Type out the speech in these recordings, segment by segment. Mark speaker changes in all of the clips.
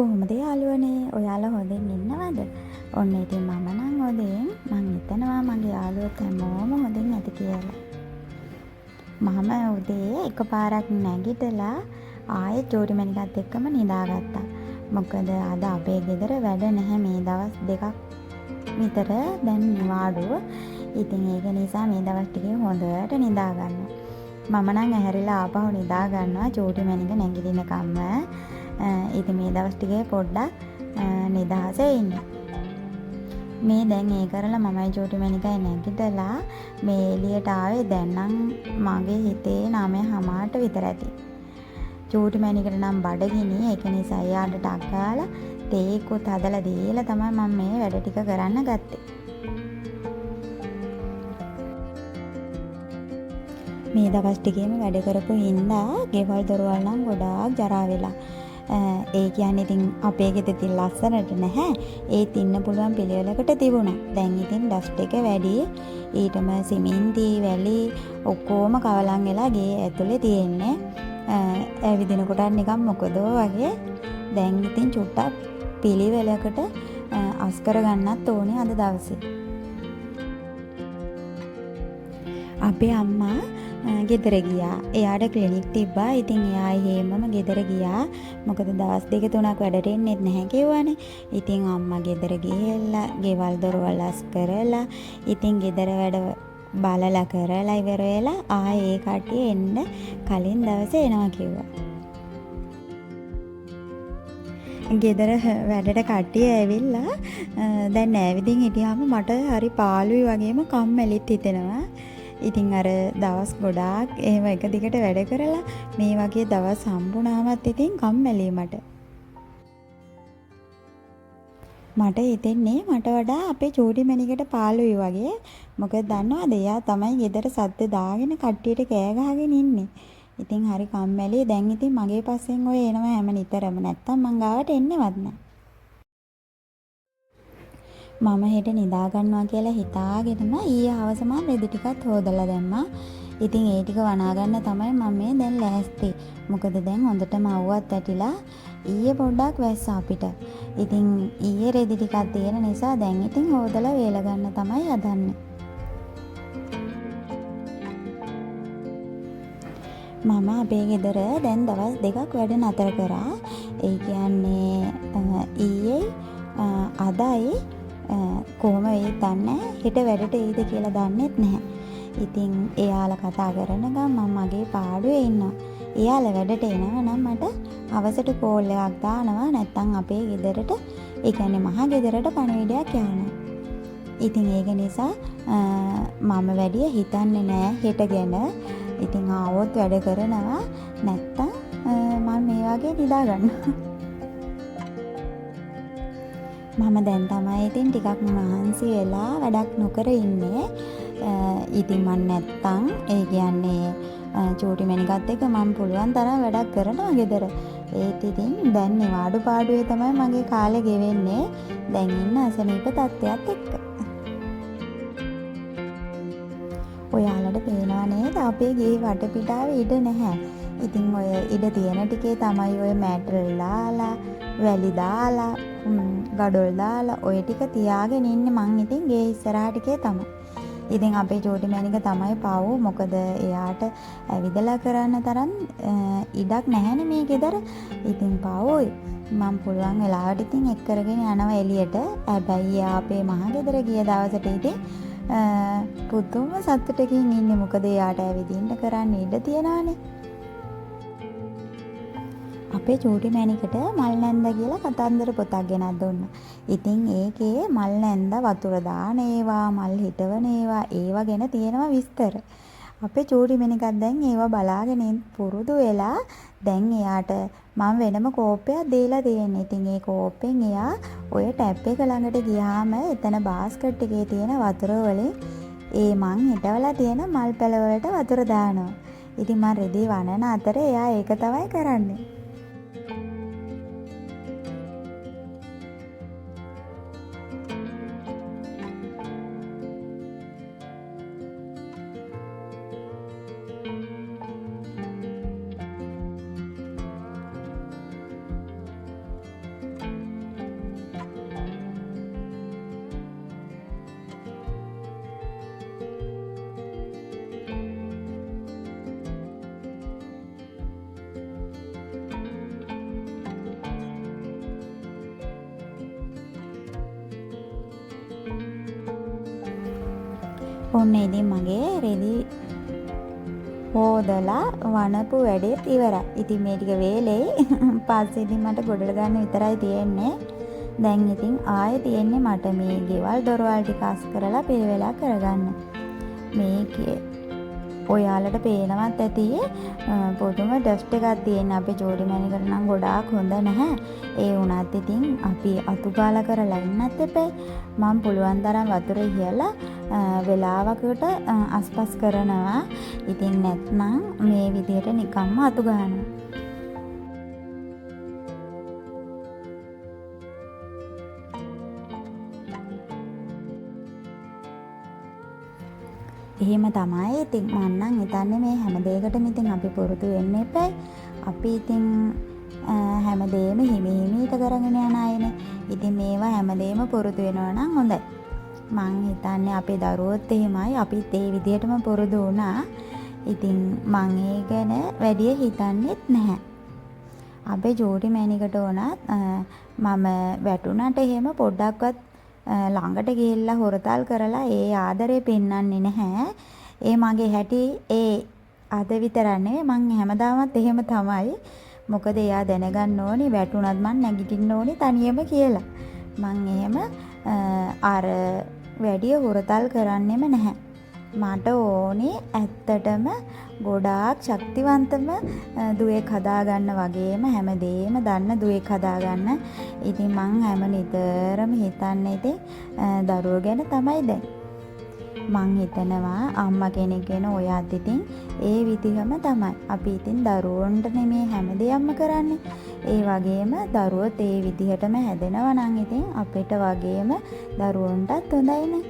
Speaker 1: කොහොමද යාළුවනේ? ඔයාලා හොඳින් ඉන්නවද? ඔන්න ඉතින් මම නම් හොඳින්. මං හිතනවා මගේ යාළුවොත් හැමෝම හොඳින් ඇති කියලා. මම උදේ එකපාරක් නැගිටලා ආයෙත් චූටිමණිකත් එක්කම නිදාගත්තා. මොකද අද අපේ ගෙදර වැඩ නැහැ මේ දවස් දෙකක් විතර දැන් නිවාඩුව. ඉතින් ඒක නිසා මේ දවස් ටිකේ හොඳට නිදා ගන්නවා. මම නම් ඇහැරිලා ආපහු නිදා ගන්නවා චූටිමණික නැගිටිනකම්ම. ඉතින් මේ දවස් ටිකේ පොඩ්ඩක් නිදහසේ ඉන්න. මේ දැන් ඒ කරලා මමයි චූටිමණිකයි නැගිටලා මේ එළියට ආවේ. දැන් නම් මගේ හිතේ 9:00 විතර ඇති. චූටිමණිකට නම් බඩගිනි. ඒක නිසා එයාට ටක් ගාලා තේකුත් හදලා දීලා තමයි මම මේ වැඩ ටික කරන්න ගත්තේ. මේ දවස් ටිකේම වැඩ කරපු හින්දා ගෙවල් දොරවල් නම් ගොඩාක් ජරා වෙලා. ඒ කියන්නේ ඉතින් අපේ ගෙදර ඉතින් ලස්සනට නැහැ. ඒත් ඉන්න පුළුවන් පිළිවෙලකට තිබුණා. දැන් ඉතින් ඩස්ට් එක වැඩි. ඊටම සිමෙන්ති වැලි ඔක්කොම කවලම් වෙලා ගේ ඇතුලේ තියෙන්නේ. ඇවිදිනකොට නිකන් මොකදෝ වගේ. දැන් ඉතින් චුට්ටක් පිළිවෙලකට අස් කරගන්නත් ඕනේ අද දවසේ. අපේ අම්මා ගෙදර ගියා. එයාට ක්ලිනික් තිබ්බා. ඉතින් එයා එහෙමම ගෙදර ගියා. මොකද දවස් දෙක තුනක් වැඩට එන්නේ නැහැ කිව්වනේ. ඉතින් අම්මා ගෙදර ගිහිල්ලා ගෙවල් දොරවල් අස් කරලා ඉතින් ගෙදර වැඩ බලලා කරලා ඉවර වෙලා ආයේ ඒ කට්ටිය එන්න කලින් දවසේ එනවා කිව්වා. ගෙදර වැඩට කට්ටිය ඇවිල්ලා දැන් ඇවිදින් හිටියාම මට හරි පාළුයි වගේම කම්මැලිත් හිතෙනවා. ඉතින් අර දවස් ගොඩාක් එහෙම එක දිගට වැඩ කරලා මේ වගේ දවස් හම්බුනාමත් ඉතින් කම්මැලි මට. මට හිතෙන්නේ මට වඩා අපේ චූටිමණිකට පාළුයි වගේ. මොකද දන්නවද එයා තමයි ගෙදර සද්ද දාගෙන කට්ටියට කෑ ගහගෙන ඉන්නේ. ඉතින් හරි කම්මැලි. දැන් ඉතින් මගේ පස්සෙන් ඔය එනවා හැම නිතරම. නැත්තම් මං ගාවට එන්නේවත් නැහැ. මම හෙට නිදා ගන්නවා කියලා හිතාගෙනම ඊයේ හවස මම රෙදි ටිකක් හොදලා දැම්මා. ඉතින් ඒ ටික වනා ගන්න තමයි මම මේ දැන් ලෑස්ති. මොකද දැන් හොඳටම අවුවත් ඇටිලා ඊයේ පොඩ්ඩක් වැස්සා අපිට. ඉතින් ඊයේ රෙදි ටිකක් තියෙන නිසා දැන් ඉතින් හොදලා වේල ගන්න තමයි හදන්නේ. මම අපේ ගෙදර දැන් දවස් දෙකක් වැඩ නතර කරා. ඒ කියන්නේ ඊයේ අදයි කොහොම වෙයිද දන්නේ. හෙට වැඩට එයිද කියලා දන්නෙත් නැහැ. ඉතින් එයාලා කතා කරන ගමන් මම මගේ පාඩුවේ ඉන්නවා. එයාලා වැඩට එනවා නම් මට හවසට කෝල් එකක් දානවා. නැත්තම් අපේ ගෙදරට ඒ කියන්නේ මහා ගෙදරට පණිවිඩයක් යවනවා. ඉතින් ඒක නිසා මම වැඩි හිතන්නේ නැහැ හෙට ගැන. ඉතින් ආවොත් වැඩ කරනවා. නැත්තම් මම මේ වගේ නිදා ගන්නවා. මම දැන් තමයි ඉතින් ටිකක් මහන්සි වෙලා වැඩක් නොකර ඉන්නේ. ඉතින් මම නැත්තම් ඒ කියන්නේ චූටිමණිකත් එක්ක මම පුළුවන් තරම් වැඩක් කරනවා ගෙදර. ඒත් ඉතින් දැන් නිවාඩු පාඩුවේ තමයි මගේ කාලේ ගෙවෙන්නේ. දැන් ඉන්න අසනීප තත්ත්වයක් එක්ක. ඔයාලට පේනවා නේද අපේ ගේ වටපිටාවේ ඉඩ නැහැ. ඉතින් ඔය ඉඩ තියෙන ටිකේ තමයි ඔය මැටරල් දාලා, වැලි දාලා, ගඩොල් දාලා ඔය ටික තියාගෙන ඉන්නේ මං ඉතින් ගේ ඉස්සරහා ටිකේ තමයි. ඉතින් අපේ චූටිමණික තමයි පව්. මොකද එයාට ඇවිදලා කරන්න තරම් ඉඩක් නැහැනේ මේ ගෙදර. ඉතින් පව්යි. මම පුළුවන් වෙලාවට ඉතින් එක් කරගෙන යනවා එළියට. හැබැයි එයා අපේ මහා ගෙදර ගිය දවසට ඉතින් පුදුම සතුටකින් ඉන්නේ. මොකද එයාට ඇවිදින්න කරන්න ඉඩ තියනවානේ. අපේ චූටිමණිකට මල් නැන්ද කියලා කතන්දර පොතක් ගෙනත් දුන්නා. ඉතින් ඒකේ මල් නැන්ද වතුර දාන ඒවා, මල් හිටවන ඒවා, ඒවා ගැන තියෙනවා විස්තර. අපේ චූටිමණිකත් දැන් ඒවා බලාගෙන පුරුදු වෙලා දැන් එයාට මම වෙනම කෝප්පයක් දීලා තියෙනවා. ඉතින් ඒ කෝප්පෙන් එයා ඔය ටැප් එක ළඟට ගියාම එතන බාස්කට් එකේ තියෙන වතුර වලින් ඒ මං හිටවලා තියෙන මල් පැල වලට වතුර දානවා. ඉතින් මම රෙදි වනන අතර එයා ඒක තමයි කරන්නේ. ඔන්න ඉතින් මගේ රෙදි හොදලා වනපු වැඩේත් ඉවරයි. ඉතින් මේ ටික වේලේ පස්සේ ඉතින් මට ගොඩට ගන්න විතරයි තියෙන්නේ. දැන් ඉතින් ආයෙ තියෙන්නේ මට මේ ගෙවල් දොරවල් ටික අස් කරලා පිළිවෙලා කරගන්න. මේකේ ඔයාලට පේනවත් ඇති පොදුම ඩස්ට් එකක් තියෙන අපේ ජෝඩි මැනිකට නම් ගොඩාක් හොඳ නැහැ. ඒ වුණත් ඉතින් අපි අතු ගාලා කරලා ඉන්නත් එපේ. මම පුළුවන් තරම් වතුර ඉහලා වෙලාවකට අස්පස් කරනවා. ඉතින් නැත්නම් මේ විදියට නිකම්ම අතු ගන්නවා. එහෙම තමයි. ඉතින් මම නම් හිතන්නේ මේ හැම දෙයකටම ඉතින් අපි පුරුදු වෙන්න එපා. අපි ඉතින් හැමදේම හිමීට කරගෙන යන අයනේ. ඉතින් මේවා හැමදේම පුරුදු වෙනවා නම් හොඳයි. මං හිතන්නේ අපේ දරුවොත් එහෙමයි. අපිත් ඒ විදිහටම පුරුදු වුණා. ඉතින් මං ඒ ගැන වැඩි හිතන්නේත් නැහැ. අපේ ජෝඩි මැනිකට උනත් මම වැටුණට එහෙම පොඩ්ඩක්වත් ළඟට ගිහිල්ලා හොරතල් කරලා ඒ ආදරේ පෙන්වන්නේ නැහැ. ඒ මගේ හැටි ඒ අද විතරක් නෙවෙයි මං හැමදාමත් එහෙම තමයි. මොකද එයා දැනගන්න ඕනි වැටුණත් මං නැගිටින්න ඕනි තනියම කියලා. මං එහෙම අර වැඩි හොරතල් කරන්නෙම නැහැ. මට ඕනේ ඇත්තටම ගොඩාක් ශක්තිවන්තම දුවෙක් හදාගන්න වගේම හැමදේම දන්න දුවෙක් හදාගන්න. ඉතින් මං හැම නිතරම හිතන්නේ ඉතින් දරුවෝ ගැන තමයි දැන්. මං හිතනවා අම්මා කෙනෙක් ගැන ඔයාත් ඉතින් ඒ විදිහම තමයි. අපි ඉතින් දරුවන්ට නෙමේ හැමදේම කරන්නේ. ඒ වගේම දරුවොත් ඒ විදිහටම හැදෙනවා නම් ඉතින් අපිට වගේම දරුවන්ටත් හොඳයිනේ.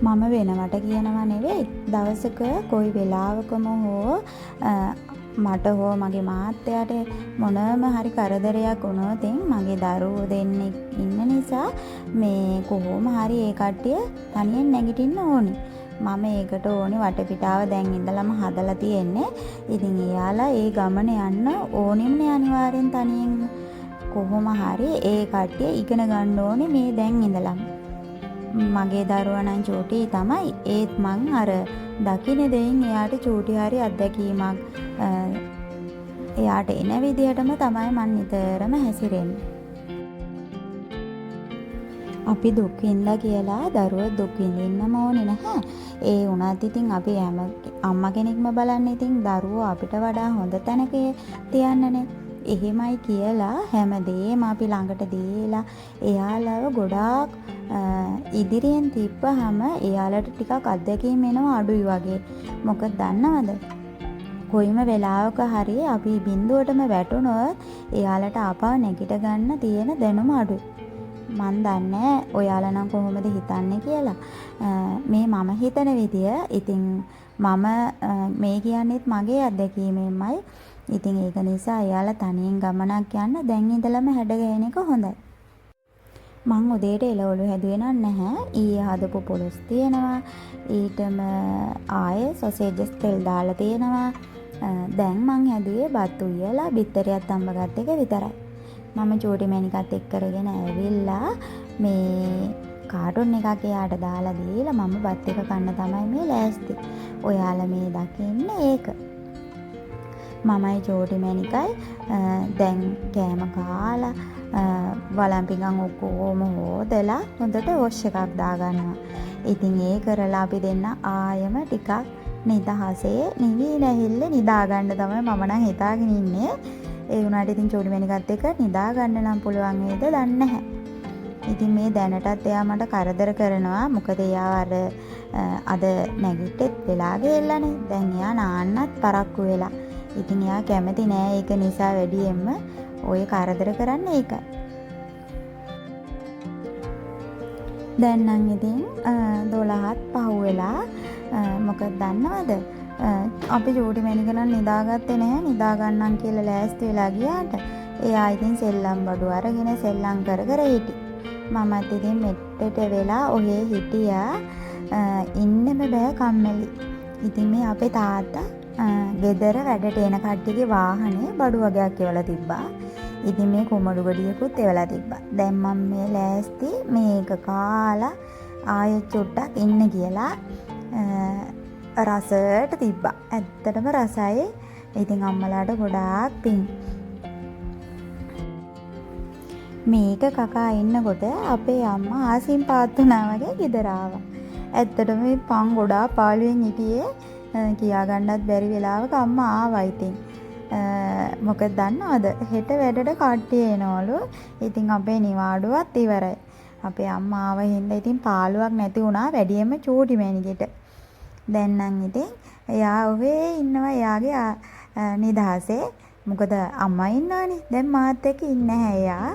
Speaker 1: මම වෙනවට කියනවා නෙවෙයි. දවසක කොයි වෙලාවකම හෝ මට හෝ මගේ මහත්තයාට මොනම හරි කරදරයක් වුණොත් මගේ දරුවෝ දෙන්නෙක් ඉන්න නිසා මේ කොහොම හරි ඒ කට්ටිය තනියෙන් නැගිටින්න ඕනි. මම ඒකට ඕනි වටපිටාව දැන් ඉඳලම හදලා තියෙන්නේ. ඉතින් එයාලා ඒ ගමන යන්න ඕනිම්නේ අනිවාර්යෙන් තනියෙන් කොහොම හරි ඒ කට්ටිය ඉගෙන ගන්න ඕනේ මේ දැන් ඉඳලම. මගේ දරුවා නම් චූටි තමයි. ඒත් මං අර දකින්න දෙයින් එයාට චූටි හරි අත්දැකීමක් එයාට එන විදිහටම තමයි මං නිතරම හැසිරෙන්නේ. අපි දුක් විඳලා කියලා දරුවෝ දුක් විඳින්නම ඕනේ නැහැ. ඒ වුණත් ඉතින් අපි හැම අම්මා කෙනෙක්ම බලන්නේ ඉතින් දරුවෝ අපිට වඩා හොඳ තැනක තියන්නනේ. එහෙමයි කියලා හැමදේම අපි ළඟට දීලා එයාලව ගොඩාක් ඉදිරියෙන් තිබ්බහම එයාලට ටිකක් අත්දැකීම් එනවා අඩුයි වගේ. මොකද දන්නවද? කොයිම වෙලාවක හරි අපි බිඳුවටම වැටුණොත් එයාලට ආපහු නැගිට ගන්න තියෙන දැනුම අඩුයි. මන් දන්නේ ඔයාලා නම් කොහොමද හිතන්නේ කියලා. මේ මම හිතන විදිය ඉතින් මම මේ කියන්නේත් මගේ අත්දැකීමෙන්මයි. ඉතින් ඒක නිසා එයාලා තනියෙන් ගමනක් යන්න දැන් ඉඳලම හැඩගැහෙන එක හොඳයි. මං උදේට එළවලු හැදුවේ නැහැ. ඊයේ හදපු පොලොස් තියෙනවා. ඊටම ආයේ සොසේජස් තෙල් දාලා තියෙනවා. දැන් මං හැදුවේ බත් උයලා බිත්තරයක් තඹගත් එක විතරයි. මම චූටි මැනිකත් එක්ක කරගෙන ඇවිල්ලා මේ කාටුන් එකක් එයාට දාලා දීලා මම බත් එක කන්න තමයි මේ ලෑස්ති. ඔයාලා මේ දකින්නේ ඒක. මමයි චූටි මැනිකයි දැන් කෑම කාලා වලම්පිකන් ඔක්කොම හොදලා හොඳට වොෂ් එකක් දාගන්නවා. ඉතින් ඒ කරලා අපි දෙන්න ආයම ටිකක් නිදහසේ නිවි නැහිල්ල නිදා ගන්න තමයි මම නම් හිතාගෙන ඉන්නේ. ඒ වුණාට ඉතින් චූටි මැනිකත් එක්ක නිදා ගන්න නම් පුළුවන් වේද දන්නේ නැහැ. ඉතින් මේ දැනටත් එයා මට කරදර කරනවා. මොකද එයා අද නැගිට්ටෙත් වෙලා ගෙල්ලානේ. දැන් එයා නාන්නත් පරක්කු වෙලා. ඉතින් එයා කැමති නෑ ඒක නිසා වැඩියෙන්ම ඔය කරදර කරන්නේ ඒකයි. දැන් නම් ඉතින් 12ත් පහුවෙලා මොකද දන්නවද? අපි චූටි මැනික නම් නිදාගත්තේ නැහැ. නිදා ගන්නම් කියලා ලෑස්ති වෙලා ගියාට එයා ඉතින් සෙල්ලම් බඩු අරගෙන සෙල්ලම් කර කර හිටි. මමත් ඉතින් මෙට්ටට වෙලා ඔහේ හිටියා. ඉන්නෙම බෑ කම්මැලි. ඉතින් මේ අපේ තාත්තා ගෙදර වැඩට එන කට්ටියගේ වාහනේ බඩු වගේක් එවලා තිබ්බා. ඉතින් මේ කුමඩු ගොඩියකුත් එවලා තිබ්බා. දැන් මම මේ ලෑස්ති මේක කාලා ආයෙත් චුට්ටක් ඉන්න කියලා රසට තිබ්බා. ඇත්තටම රසයි. ඉතින් අම්මලාට ගොඩාක් පිං. මේක කකා ඉන්නකොට අපේ අම්මා ආසින් පාත් වුණා වගේ ගෙදර ආවා. ඇත්තටම මේ පන් ගොඩාක් පාළුවෙන් හිටියේ. කියා ගන්නත් බැරි වෙලාවක අම්මා ආවා ඉතින්. මොකද දන්නවද? හෙට වැඩට කට්ටිය එනවලු. ඉතින් අපේ නිවාඩුවත් ඉවරයි. අපේ අම්මා ආව හින්දා ඉතින් පාළුවක් නැති වුණා වැඩියෙන්ම චූටි මැනිකට. දැන් නම් ඉතින් එයා ඔහේ ඉන්නවා එයාගේ නිදහසේ. මොකද අම්මා ඉන්නවනේ. දැන් මාත් එක්ක ඉන්නේ නැහැ එයා.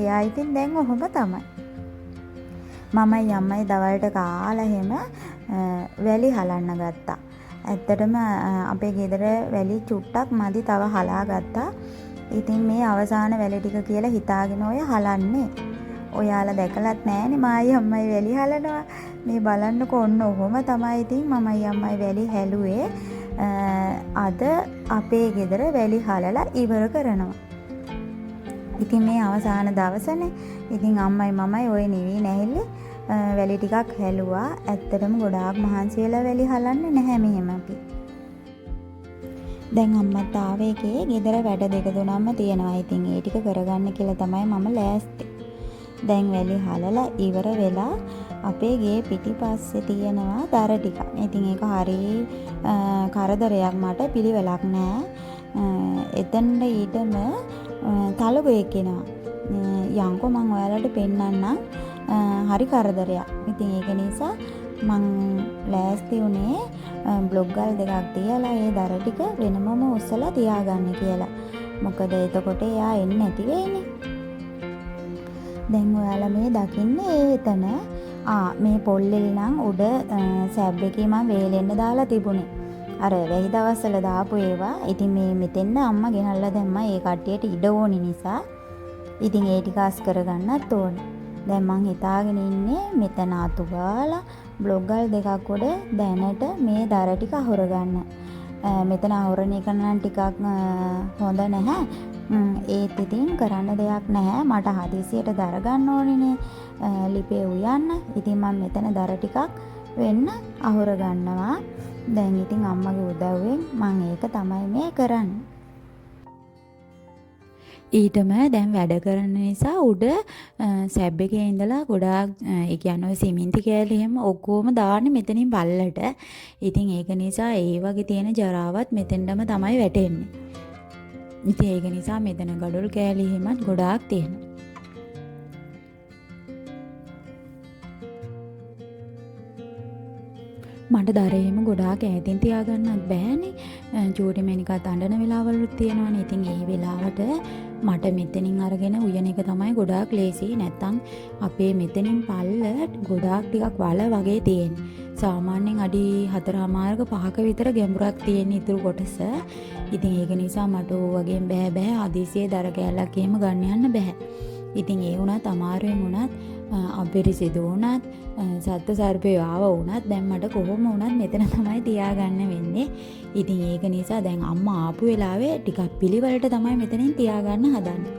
Speaker 1: එයා ඉතින් දැන් ඔහොම තමයි. මමයි අම්මයි දවල්ට කාලා එහෙම වැලි හලන්න ගත්තා. ඇත්තටම අපේ ගෙදර වැලි චුට්ටක් මදි තව හලා ගත්තා. ඉතින් මේ අවසාන වැලි ටික කියලා හිතාගෙන ඔය හලන්නේ. ඔයාලා දැකලත් නැහැනේ මායි අම්මයි වැලි හලනවා. මේ බලන්නකො ඔන්න ඔහොම තමයි ඉතින් මමයි අම්මයි වැලි හැලුවේ. අද අපේ ගෙදර වැලි හලලා ඉවර කරනවා. ඉතින් මේ අවසාන දවසනේ. ඉතින් අම්මයි මමයි ওই නිවි නැහිලි වැලි ටිකක් හැලුවා. ඇත්තටම ගොඩාක් මහන්සි වෙලා වැලි හලන්නේ නැහැ මෙහෙම අපි. දැන් අම්මත් ආවේ එකේ ගෙදර වැඩ දෙක තුනක්ම තියෙනවා. ඉතින් ඒ ටික කරගන්න කියලා තමයි මම ලෑස්ති. දැන් වැලි හලලා ඉවර වෙලා අපේ ගේ පිටිපස්සේ තියෙනවා දර ටිකක්. ඉතින් ඒක හරි කරදරයක් මට පිළිවෙලක් නෑ. එතනට ඊටම තලගොයෙක් එනවා. යංකෝ මං ඔයාලට පෙන්නන්නම්. හරි කරදරයක්. ඉතින් ඒක නිසා මං ලෑස්ති උනේ බ්ලොග් ගල් දෙකක් තියලා ඒ දර ටික වෙනමම උස්සලා තියාගන්න කියලා. මොකද එතකොට එයා එන්නේ නැති වෙන්නේ. දැන් ඔයාලා මේ දකින්නේ එතන මේ පොල්ලෙලි නම් උඩ සැබ් එකේ මම වේලෙන්න දාලා තිබුණේ. අර වෙහි දවස්වල දාපු ඒවා. ඉතින් මේ මෙතෙන්ද අම්මා ගෙනල්ලා දැම්මා ඒ කට්ටියට ඉඩ ඕනි නිසා. ඉතින් ඒ ටික අස් කරගන්නත් ඕනේ. දැන් මං හිතාගෙන ඉන්නේ මෙතන අතු ගාලා බ්ලොග් ගල් දෙකක් උඩ දැනට මේ දර ටික අහුර ගන්න. මෙතන අහුරන එක නම් ටිකක් හොඳ නැහැ. ඒත් ඉතින් කරන්න දෙයක් නැහැ. මට හදිසියට දර ගන්න ඕනේනේ ලිපේ උයන්න. ඉතින් මම මෙතන දර ටිකක් වෙන්න අහුර ගන්නවා. දැන් ඉතින් අම්මගේ උදව්වෙන් මම ඒක තමයි මේ කරන්නේ. ඊටම දැන් වැඩ කරන නිසා උඩ සැබ් එකේ ඉඳලා ගොඩාක් ඒ කියන්නේ ඔය සිමෙන්ති කෑලි එහෙම ඔක්කොම දාන්නේ මෙතනින් පල්ලට. ඉතින් ඒක නිසා ඒ වගේ තියෙන ජරාවත් මෙතෙන්ටම තමයි වැටෙන්නේ. ඉතින් ඒක නිසා මෙතන ගඩොල් කෑලි එහෙමත් ගොඩාක් තියෙනවා. මට දරේම ගොඩාක් ඈතින් තියාගන්නත් බෑනේ. චූටි මැනිකත් අඬන වෙලාවලුත් තියෙනවානේ. ඉතින් ඒ වෙලාවට මට මෙතනින් අරගෙන උයන එක තමයි ගොඩාක් ලේසි. නැත්තම් අපේ මෙතනින් පල්ල ගොඩාක් ටිකක් වල වගේ තියෙන්නේ. සාමාන්‍යයෙන් අඩි 4.5ක 5ක විතර ගැඹුරක් තියෙන ඉතුරු කොටස. ඉතින් ඒක නිසා මට වගේ බෑ හදිසියේ දර කෑල්ලක් එහෙම ගන්න යන්න බෑ. ඉතින් ඒ වුණත් අමාරුවෙන් වුණත් අපිරිසිදු වුණත් සත්ත්ව සර්පයෝ ආව වුණත් දැන් මට කොහොම වුණත් මෙතන තමයි තියාගන්න වෙන්නේ. ඉතින් ඒක නිසා දැන් අම්මා ආපු වෙලාවේ ටිකක් පිළිවෙලට තමයි මෙතනින් තියාගන්න හදන්නේ.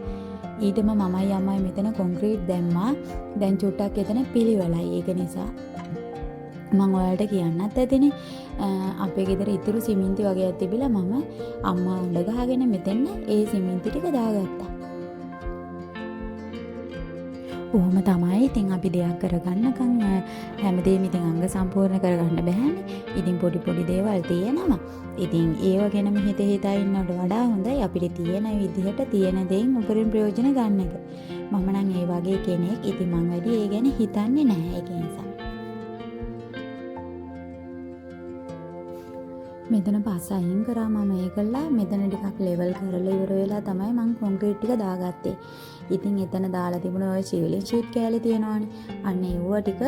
Speaker 1: ඊටම මමයි අම්මයි මෙතන කොන්ක්‍රීට් දැම්මා. දැන් චුට්ටක් එතන පිළිවෙලයි. ඒක නිසා මම ඔයාලට කියන්නත් ඇතිනේ අපේ ගෙදර ඉතුරු සිමෙන්ති වගේක් තිබිලා මම අම්මා උඩ ගහගෙන මෙතන ඒ සිමෙන්ති ටික දාගත්තා. ඔහොම තමයි. ඉතින් අපි දෙයක් කරගන්නකම් හැමදේම ඉතින් අංග සම්පූර්ණ කරගන්න බෑනේ. ඉතින් පොඩි දේවල් තියෙනවා. ඉතින් ඒව ගැනම හිතා ඉන්නවට වඩා හොඳයි අපිට තියෙන විදිහට තියෙන දේෙන් උපරිම ප්‍රයෝජන ගන්න එක. මම නම් ඒ වගේ කෙනෙක්. ඉතින් මං වැඩි ඒ ගැන හිතන්නේ නැහැ ඒක නිසා. මෙතන පස්ස අයින් කරා මම ඒකලා මෙතන ටිකක් ලෙවල් කරලා ඉවර වෙලා තමයි මම කොන්ක්‍රීට් ටික දාගත්තේ. ඉතින් එතන දාලා තිබුණ ඔය සීලින් ෂීට් කෑලි තියෙනවානේ. අන්න ඒව ටික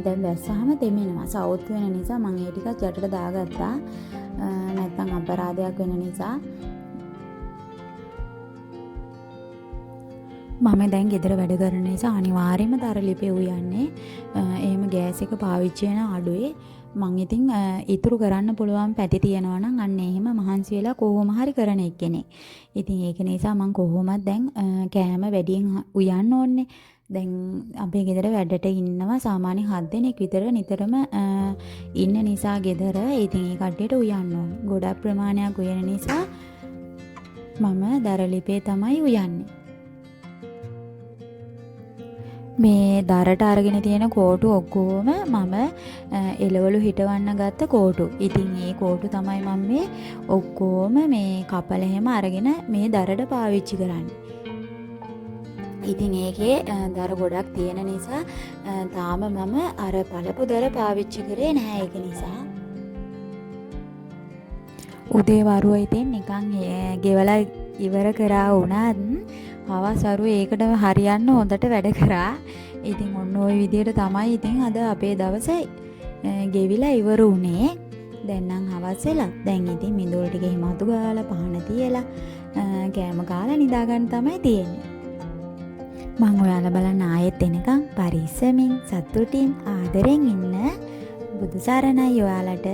Speaker 1: දැන් වැස්සහම තෙමෙනවා. සවුත් වෙන නිසා මම ඒ ටිකත් යටට දාගත්තා. නැත්තම් අපරාධයක් වෙන නිසා. මම දැන් ගෙදර වැඩ කරන නිසා අනිවාර්යයෙන්ම දර ලිපේ උයන්නේ. එහෙම ගෑස් එක පාවිච්චි වෙන අඩුවේ. මං ඉතින් ඉතුරු කරන්න පුළුවන් පැටි තියනවා නම් අන්න එහෙම මහන්සි වෙලා කොහොම හරි කරන එක්කෙනෙක්. ඉතින් ඒක නිසා මං කොහොමද දැන් කෑම වැඩියෙන් උයන්න ඕනේ. දැන් අපේ ගෙදර වැඩට ඉන්නවා සාමාන්‍ය 7 දෙනෙක් විතර නිතරම ඉන්න නිසා ගෙදර ඉතින් ඒ කට්ටියට උයන්න ඕනේ. ගොඩක් ප්‍රමාණයක් උයන නිසා මම දර ලිපේ තමයි උයන්නේ. මේ දරට අරගෙන තියෙන කෝටු ඔක්කොම මම එළවලු හිටවන්න ගත්ත කෝටු. ඉතින් මේ කෝටු තමයි මම මේ ඔක්කොම මේ කපල එහෙම අරගෙන මේ දරට පාවිච්චි කරන්නේ. ඉතින් ඒකේ දර ගොඩක් තියෙන නිසා තාම මම අර පළපු දර පාවිච්චි කරේ නැහැ ඒක නිසා. උදේ වරුව ඉතින් නිකන් ගෙවලා ඉවර කරා වුණත් හවස් වරුව ඒකටම හරියන්න හොඳට වැඩ කරා. ඉතින් ඔන්න ওই විදිහට තමයි ඉතින් අද අපේ දවසේ ගෙවිලා ඉවර වුණේ. දැන් නම් හවස් වෙලා. දැන් ඉතින් මිදුල් ටික හිමතු ගාලා පහන තියලා කෑම කාලා නිදා ගන්න තමයි තියෙන්නේ. මම ඔයාලා බලන්න ආයෙත් එනකම් පරිස්සමින් සතුටින් ආදරෙන් ඉන්න. බුදු සරණයි ඔයාලට.